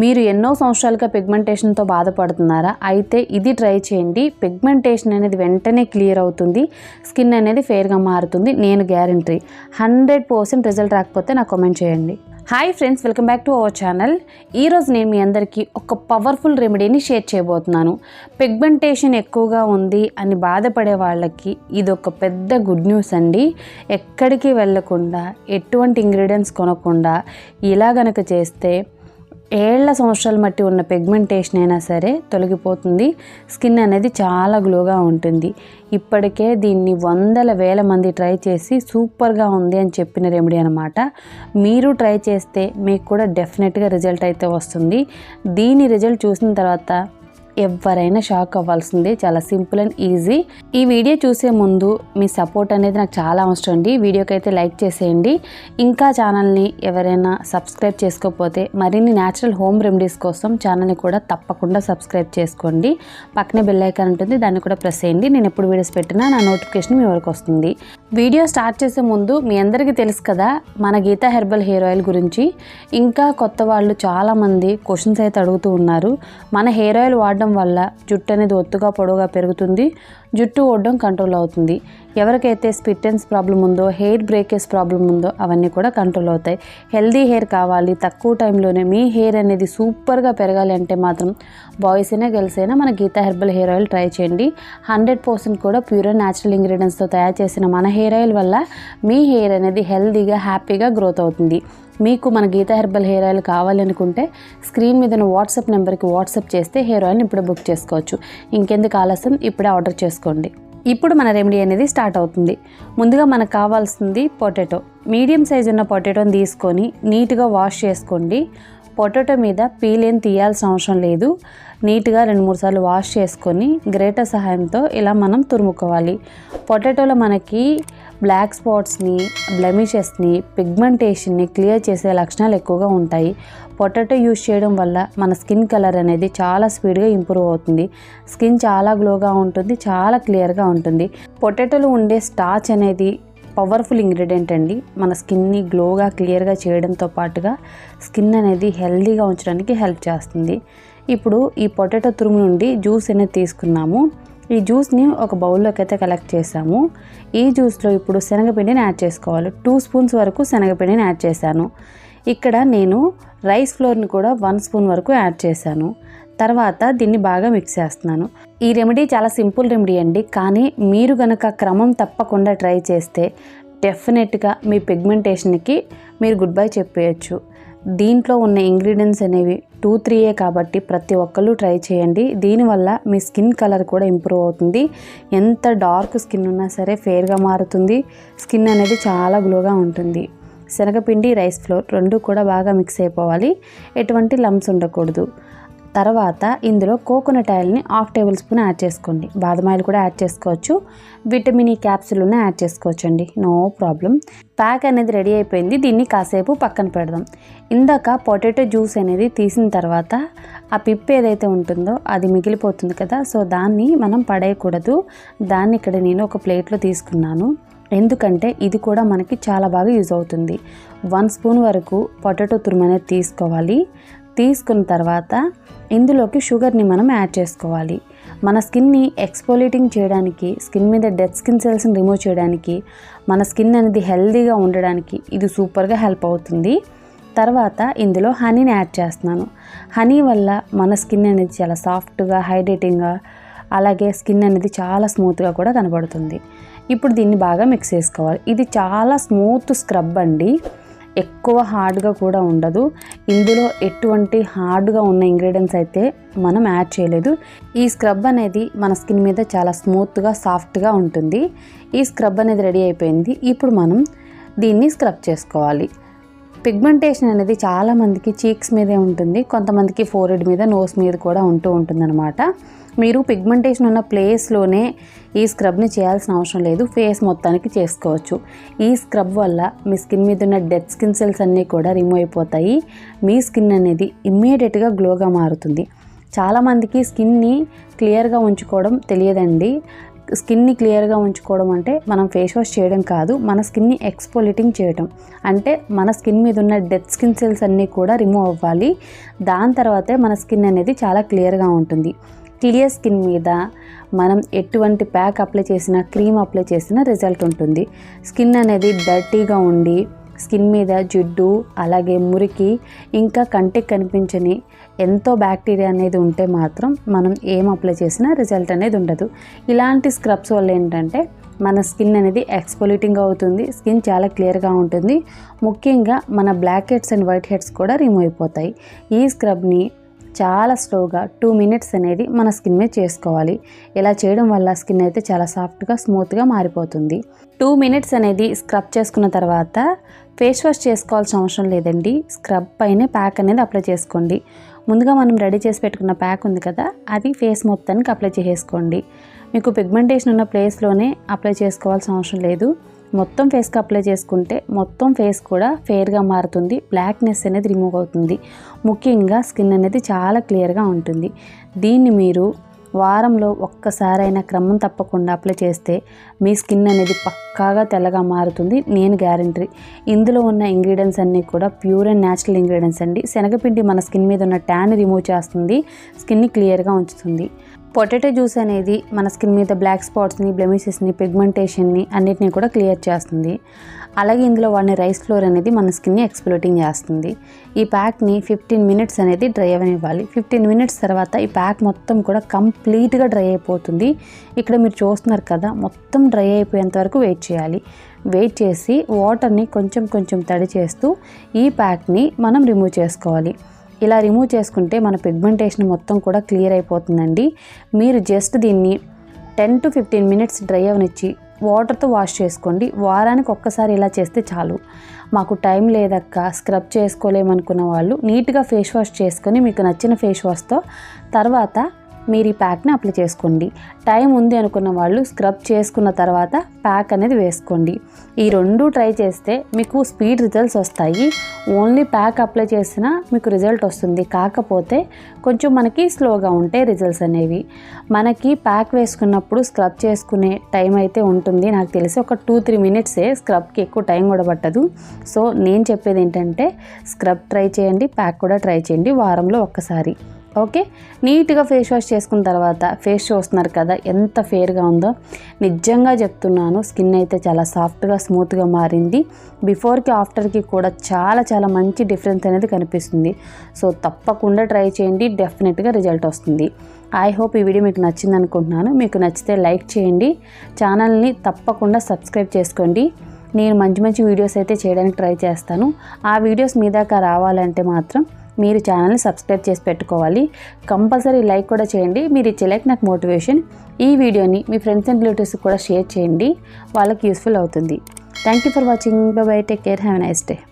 మీరు ఎన్నో సంవత్సరాలుగా పిగ్మెంటేషన్తో బాధపడుతున్నారా? అయితే ఇది ట్రై చేయండి. పిగ్మెంటేషన్ అనేది వెంటనే క్లియర్ అవుతుంది, స్కిన్ అనేది ఫెయిర్గా మారుతుంది. నేను గ్యారంటీ. 100% రిజల్ట్ రాకపోతే నాకు కామెంట్ చేయండి. Hi friends, welcome back to our channel. ఈరోజు నేను మీ అందరికీ ఒక పవర్ఫుల్ రెమెడీని షేర్ చేయబోతున్నాను. పిగ్మెంటేషన్ ఎక్కువగా ఉంది అని బాధపడే వాళ్ళకి ఇది ఒక పెద్ద గుడ్ న్యూస్ అండి. ఎక్కడికి వెళ్ళకుండా, ఎటువంటి ఇంగ్రీడియంట్స్ కొనకుండా ఇలా గనక చేస్తే ఏళ్ల సంవత్సరాలు మట్టి ఉన్న పిగ్మెంటేషన్ అయినా సరే తొలగిపోతుంది. స్కిన్ అనేది చాలా గ్లోగా ఉంటుంది. ఇప్పటికే దీన్ని వందల వేల మంది ట్రై చేసి సూపర్గా ఉంది అని చెప్పిన రెమెడీ అనమాట. మీరు ట్రై చేస్తే మీకు కూడా డెఫినెట్గా రిజల్ట్ అయితే వస్తుంది. దీని రిజల్ట్ చూసిన తర్వాత ఎవరైనా షాక్ అవ్వాల్సిందే. చాలా సింపుల్ అండ్ ఈజీ. ఈ వీడియో చూసే ముందు మీ సపోర్ట్ అనేది నాకు చాలా అవసరం అండి. వీడియోకి అయితే లైక్ చేసేయండి. ఇంకా ఛానల్ని ఎవరైనా సబ్స్క్రైబ్ చేసుకోకపోతే మరిన్ని న్యాచురల్ హోమ్ రెమెడీస్ కోసం ఛానల్ని కూడా తప్పకుండా సబ్స్క్రైబ్ చేసుకోండి. పక్కనే బెల్ ఐకాన్ ఉంటుంది, దాన్ని కూడా ప్రెస్ చేయండి. నేను ఎప్పుడు వీడియోస్ పెట్టినా నా నోటిఫికేషన్ మీ వరకు వస్తుంది. వీడియో స్టార్ట్ చేసే ముందు మీ అందరికీ తెలుసు కదా మన గీతా హెర్బల్ హెయిర్ ఆయిల్ గురించి. ఇంకా కొత్త వాళ్ళు చాలామంది క్వశ్చన్స్ అయితే అడుగుతూ ఉన్నారు. మన హెయిర్ ఆయిల్ వాడడం వల్ల జుట్టు అనేది ఒత్తుగా పొడవుగా పెరుగుతుంది, జుట్టు ఓడడం కంట్రోల్ అవుతుంది. ఎవరికైతే స్ప్లిట్-ఎండ్స్ ప్రాబ్లం ఉందో, హెయిర్ బ్రేకేజ్ ప్రాబ్లం ఉందో అవన్నీ కూడా కంట్రోల్ అవుతాయి. హెల్దీ హెయిర్ కావాలి, తక్కువ టైంలోనే మీ హెయిర్ అనేది సూపర్గా పెరగాలి అంటే మాత్రం బాయ్స్ అయినా గర్ల్స్ అయినా మన Geeta herbal hair oil try చేయండి. 100% కూడా ప్యూర్ అండ్ న్యాచురల్ ఇంగ్రీడియంట్స్తో తయారు చేసిన మన హెయిర్ ఆయిల్ వల్ల మీ హెయిర్ అనేది హెల్దీగా హ్యాపీగా గ్రోత్ అవుతుంది. మీకు మన గీతా హెర్బల్ హెయిర్ ఆయిల్ కావాలనుకుంటే స్క్రీన్ మీద వాట్సాప్ నెంబర్కి వాట్సాప్ చేస్తే హెయిర్ ఆయిల్ని ఇప్పుడే బుక్ చేసుకోవచ్చు. ఇంకెందుకు ఆలస్యం, ఇప్పుడే ఆర్డర్ చేసుకోండి. ఇప్పుడు మన రెమెడీ అనేది స్టార్ట్ అవుతుంది. ముందుగా మనకు కావాల్సింది పొటాటో. మీడియం సైజ్ ఉన్న పొటాటోని తీసుకొని నీట్గా వాష్ చేసుకోండి. పొటాటో మీద పీల్ ఏం తీయాల్సిన అవసరం లేదు. నీట్గా 2-3 సార్లు వాష్ చేసుకొని గ్రేటర్ సహాయంతో ఇలా మనం తురుముకోవాలి. పొటాటోలో మనకి బ్లాక్ స్పాట్స్ని, బ్లెమిషెస్ని, పిగ్మెంటేషన్ని క్లియర్ చేసే లక్షణాలు ఎక్కువగా ఉంటాయి. పొటాటో యూజ్ చేయడం వల్ల మన స్కిన్ కలర్ అనేది చాలా స్పీడ్గా ఇంప్రూవ్ అవుతుంది. స్కిన్ చాలా గ్లోగా ఉంటుంది, చాలా క్లియర్గా ఉంటుంది. పొటాటోలో ఉండే స్టార్చ్ అనేది పవర్ఫుల్ ఇంగ్రీడియంట్ అండి. మన స్కిన్ని గ్లోగా క్లియర్గా చేయడంతో పాటుగా స్కిన్ అనేది హెల్దీగా ఉంచడానికి హెల్ప్ చేస్తుంది. ఇప్పుడు ఈ పొటాటో తురుము నుండి జ్యూస్ అనేది తీసుకున్నాము. ఈ జ్యూస్ని ఒక బౌల్లోకి అయితే కలెక్ట్ చేసాము. ఈ జ్యూస్లో ఇప్పుడు శనగపిండిని యాడ్ చేసుకోవాలి. 2 స్పూన్స్ వరకు శనగపిండిని యాడ్ చేశాను. ఇక్కడ నేను రైస్ ఫ్లోర్ని కూడా 1 స్పూన్ వరకు యాడ్ చేశాను. తర్వాత దీన్ని బాగా మిక్స్ చేస్తున్నాను. ఈ రెమెడీ చాలా సింపుల్ రెమెడీ అండి, కానీ మీరు గనక క్రమం తప్పకుండా ట్రై చేస్తే డెఫినెట్గా మీ పిగ్మెంటేషన్కి మీరు గుడ్ బై చెప్పేయచ్చు. దీంట్లో ఉన్న ఇంగ్రీడియంట్స్ అనేవి 2-3 కాబట్టి ప్రతి ఒక్కళ్ళు ట్రై చేయండి. దీనివల్ల మీ స్కిన్ కలర్ కూడా ఇంప్రూవ్ అవుతుంది. ఎంత డార్క్ స్కిన్ ఉన్నా సరే ఫెయిర్గా మారుతుంది. స్కిన్ అనేది చాలా గ్లోగా ఉంటుంది. శనగపిండి, రైస్ ఫ్లోర్ 2 కూడా బాగా మిక్స్ అయిపోవాలి. ఎటువంటి లంప్స్ ఉండకూడదు. తర్వాత ఇందులో కోకోనట్ ఆయిల్ని 1/2 టేబుల్ స్పూన్ యాడ్ చేసుకోండి. బాదం ఆయిల్ కూడా యాడ్ చేసుకోవచ్చు. విటమిన్ ఈ క్యాప్సూల్ని యాడ్ చేసుకోవచ్చు అండి, నో ప్రాబ్లం. ప్యాక్ అనేది రెడీ అయిపోయింది. దీన్ని కాసేపు పక్కన పెడదాం. ఇందాక పొటాటో జ్యూస్ అనేది తీసిన తర్వాత ఆ పిప్ ఏదైతే ఉంటుందో అది మిగిలిపోతుంది కదా, సో దాన్ని మనం పడేయకూడదు. దాన్ని ఇక్కడ నేను ఒక ప్లేట్లో తీసుకున్నాను. ఎందుకంటే ఇది కూడా మనకి చాలా బాగా యూజ్ అవుతుంది. 1 స్పూన్ వరకు పొటాటో తురుము అనేది తీసుకోవాలి. తీసుకున్న తర్వాత ఇందులోకి షుగర్ని మనం యాడ్ చేసుకోవాలి. మన స్కిన్ని ఎక్స్ఫోలియేటింగ్ చేయడానికి, స్కిన్ మీద డెడ్ స్కిన్ సెల్స్ని రిమూవ్ చేయడానికి, మన స్కిన్ అనేది హెల్దీగా ఉండడానికి ఇది సూపర్గా హెల్ప్ అవుతుంది. తర్వాత ఇందులో హనీని యాడ్ చేస్తున్నాను. హనీ వల్ల మన స్కిన్ అనేది చాలా సాఫ్ట్గా, హైడ్రేటింగ్గా, అలాగే స్కిన్ అనేది చాలా స్మూత్గా కూడా కనబడుతుంది. ఇప్పుడు దీన్ని బాగా మిక్స్ చేసుకోవాలి. ఇది చాలా స్మూత్ స్క్రబ్ అండి, ఎక్కువ హార్డ్గా కూడా ఉండదు. ఇందులో ఎటువంటి హార్డ్గా ఉన్న ఇంగ్రీడియంట్స్ అయితే మనం యాడ్ చేయలేదు. ఈ స్క్రబ్ అనేది మన స్కిన్ మీద చాలా స్మూత్గా, సాఫ్ట్గా ఉంటుంది. ఈ స్క్రబ్ అనేది రెడీ అయిపోయింది. ఇప్పుడు మనం దీన్ని స్క్రబ్ చేసుకోవాలి. పిగ్మెంటేషన్ అనేది చాలామందికి చీక్స్ మీదే ఉంటుంది, కొంతమందికి ఫోర్హెడ్ మీద, నోస్ మీద కూడా ఉంటుందన్నమాట. మీరు పిగ్మెంటేషన్ ఉన్న ప్లేస్లోనే ఈ స్క్రబ్ని చేయాల్సిన అవసరం లేదు, ఫేస్ మొత్తానికి చేసుకోవచ్చు. ఈ స్క్రబ్ వల్ల మీ స్కిన్ మీద ఉన్న డెడ్ స్కిన్ సెల్స్ అన్నీ కూడా రిమూవ్ అయిపోతాయి. మీ స్కిన్ అనేది ఇమ్మీడియట్గా గ్లోగా మారుతుంది. చాలామందికి స్కిన్ని క్లియర్గా ఉంచుకోవడం తెలియదండి. స్కిన్ని క్లియర్గా ఉంచుకోవడం అంటే మనం ఫేస్ వాష్ చేయడం కాదు, మన స్కిన్ని ఎక్స్ఫోలియేటింగ్ చేయడం. అంటే మన స్కిన్ మీద ఉన్న డెడ్ స్కిన్ సెల్స్ అన్నీ కూడా రిమూవ్ అవ్వాలి. దాని తర్వాతే మన స్కిన్ అనేది చాలా క్లియర్గా ఉంటుంది. క్లియర్ స్కిన్ మీద మనం ఎటువంటి ప్యాక్ అప్లై చేసినా, క్రీమ్ అప్లై చేసినా రిజల్ట్ ఉంటుంది. స్కిన్ అనేది డర్టీగా ఉండి స్కిన్ మీద జిడ్డు, అలాగే మురికి, ఇంకా కంటికి కనిపించని ఎంతో బ్యాక్టీరియా అనేది ఉంటే మాత్రం మనం ఏం అప్లై చేసినా రిజల్ట్ అనేది ఉండదు. ఇలాంటి స్క్రబ్స్ వల్ల ఏంటంటే మన స్కిన్ అనేది ఎక్స్ఫోలియేటింగ్ అవుతుంది, స్కిన్ చాలా క్లియర్గా ఉంటుంది. ముఖ్యంగా మన blackheads and whiteheads కూడా రిమూవ్ అయిపోతాయి. ఈ స్క్రబ్ని చాలా స్లోగా 2 మినిట్స్ అనేది మన స్కిన్ మీద చేసుకోవాలి. ఇలా చేయడం వల్ల స్కిన్ అయితే చాలా సాఫ్ట్గా, స్మూత్గా మారిపోతుంది. 2 మినిట్స్ అనేది స్క్రబ్ చేసుకున్న తర్వాత ఫేస్ వాష్ చేసుకోవాల్సిన అవసరం లేదండి. స్క్రబ్ పైనే ప్యాక్ అనేది అప్లై చేసుకోండి. ముందుగా మనం రెడీ చేసి పెట్టుకున్న ప్యాక్ ఉంది కదా, అది ఫేస్ మొత్తానికి అప్లై చేసుకోండి. మీకు పిగ్మెంటేషన్ ఉన్న ప్లేస్లోనే అప్లై చేసుకోవాల్సిన అవసరం లేదు. మొత్తం ఫేస్కి అప్లై చేసుకుంటే మొత్తం ఫేస్ కూడా ఫెయిర్గా మారుతుంది, బ్లాక్నెస్ అనేది రిమూవ్ అవుతుంది. ముఖ్యంగా స్కిన్ అనేది చాలా క్లియర్గా ఉంటుంది. దీన్ని మీరు వారంలో ఒక్కసారైనా క్రమం తప్పకుండా అప్లై చేస్తే మీ స్కిన్ అనేది పక్కాగా తెల్లగా మారుతుంది. నేను గ్యారంటీ. ఇందులో ఉన్న ఇంగ్రీడియంట్స్ అన్నీ కూడా ప్యూర్ అండ్ న్యాచురల్ ఇంగ్రీడియంట్స్ అండి. శనగపిండి మన స్కిన్ మీద ఉన్న ట్యాన్ రిమూవ్ చేస్తుంది, స్కిన్ని క్లియర్గా ఉంచుతుంది. పొటాటో జ్యూస్ అనేది మన స్కిన్ మీద బ్లాక్ స్పాట్స్ని, బ్లెమిషెస్ని, పిగ్మెంటేషన్ని అన్నిటిని కూడా క్లియర్ చేస్తుంది. అలాగే ఇందులో వాడిన రైస్ ఫ్లోర్ అనేది మన స్కిన్ని ఎక్స్ఫోలియేటింగ్ చేస్తుంది. ఈ ప్యాక్ని 15 మినిట్స్ అనేది డ్రై అవ్వనివ్వాలి. 15 మినిట్స్ తర్వాత ఈ ప్యాక్ మొత్తం కూడా కంప్లీట్గా డ్రై అయిపోతుంది. ఇక్కడ మీరు చూస్తున్నారు కదా, మొత్తం డ్రై అయిపోయేంత వరకు వెయిట్ చేయాలి. వెయిట్ చేసి వాటర్ని కొంచెం కొంచెం తడి చేస్తూ ఈ ప్యాక్ని మనం రిమూవ్ చేసుకోవాలి. ఇలా రిమూవ్ చేసుకుంటే మన పిగ్మెంటేషన్ మొత్తం కూడా క్లియర్ అయిపోతుందండి. మీరు జస్ట్ దీన్ని 10 to 15 మినిట్స్ డ్రై అవనిచ్చి వాటర్తో వాష్ చేసుకోండి. వారానికి ఒక్కసారి ఇలా చేస్తే చాలు. మాకు టైం లేదక్క, స్క్రబ్ చేసుకోలేమనుకున్న వాళ్ళు నీట్గా ఫేస్ వాష్ చేసుకొని మీకు నచ్చిన ఫేస్ వాష్తో తర్వాత మీరు ఈ ప్యాక్ని అప్లై చేసుకోండి. టైం ఉంది అనుకున్న వాళ్ళు స్క్రబ్ చేసుకున్న తర్వాత ప్యాక్ అనేది వేసుకోండి. ఈ రెండు ట్రై చేస్తే మీకు స్పీడ్ రిజల్ట్స్ వస్తాయి. ఓన్లీ ప్యాక్ అప్లై చేసినా మీకు రిజల్ట్ వస్తుంది, కాకపోతే కొంచెం మనకి స్లోగా ఉంటాయి రిజల్ట్స్ అనేవి. మనకి ప్యాక్ వేసుకున్నప్పుడు స్క్రబ్ చేసుకునే టైం అయితే ఉంటుంది. నాకు తెలిసి ఒక 2-3 మినిట్సే, స్క్రబ్కి ఎక్కువ టైం కూడా పట్టదు. సో నేను చెప్పేది ఏంటంటే స్క్రబ్ ట్రై చేయండి, ప్యాక్ కూడా ట్రై చేయండి వారంలో ఒక్కసారి. ఓకే, నీట్గా ఫేస్ వాష్ చేసుకున్న తర్వాత ఫేస్ చూస్తున్నారు కదా ఎంత ఫేర్గా ఉందో. నిజంగా చెప్తున్నాను, స్కిన్ అయితే చాలా సాఫ్ట్గా, స్మూత్గా మారింది. బిఫోర్కి ఆఫ్టర్కి కూడా చాలా చాలా మంచి డిఫరెన్స్ అనేది కనిపిస్తుంది. సో తప్పకుండా ట్రై చేయండి, డెఫినెట్గా రిజల్ట్ వస్తుంది. ఐ హోప్ ఈ వీడియో మీకు నచ్చింది అనుకుంటున్నాను. మీకు నచ్చితే లైక్ చేయండి, ఛానల్ని తప్పకుండా సబ్స్క్రైబ్ చేసుకోండి. నేను మంచి మంచి వీడియోస్ అయితే చేయడానికి ట్రై చేస్తాను. ఆ వీడియోస్ మీ దాకా రావాలంటే మాత్రం మీరు ఛానల్ని సబ్స్క్రైబ్ చేసి పెట్టుకోవాలి. కంపల్సరీ లైక్ కూడా చేయండి. మీరు ఇచ్చే లైక్ నాకు మోటివేషన్. ఈ వీడియోని మీ ఫ్రెండ్స్ అండ్ రిలేటివ్స్కి కూడా షేర్ చేయండి, వాళ్ళకి యూస్ఫుల్ అవుతుంది. Thank you for watching. By by, take care, have a nice day.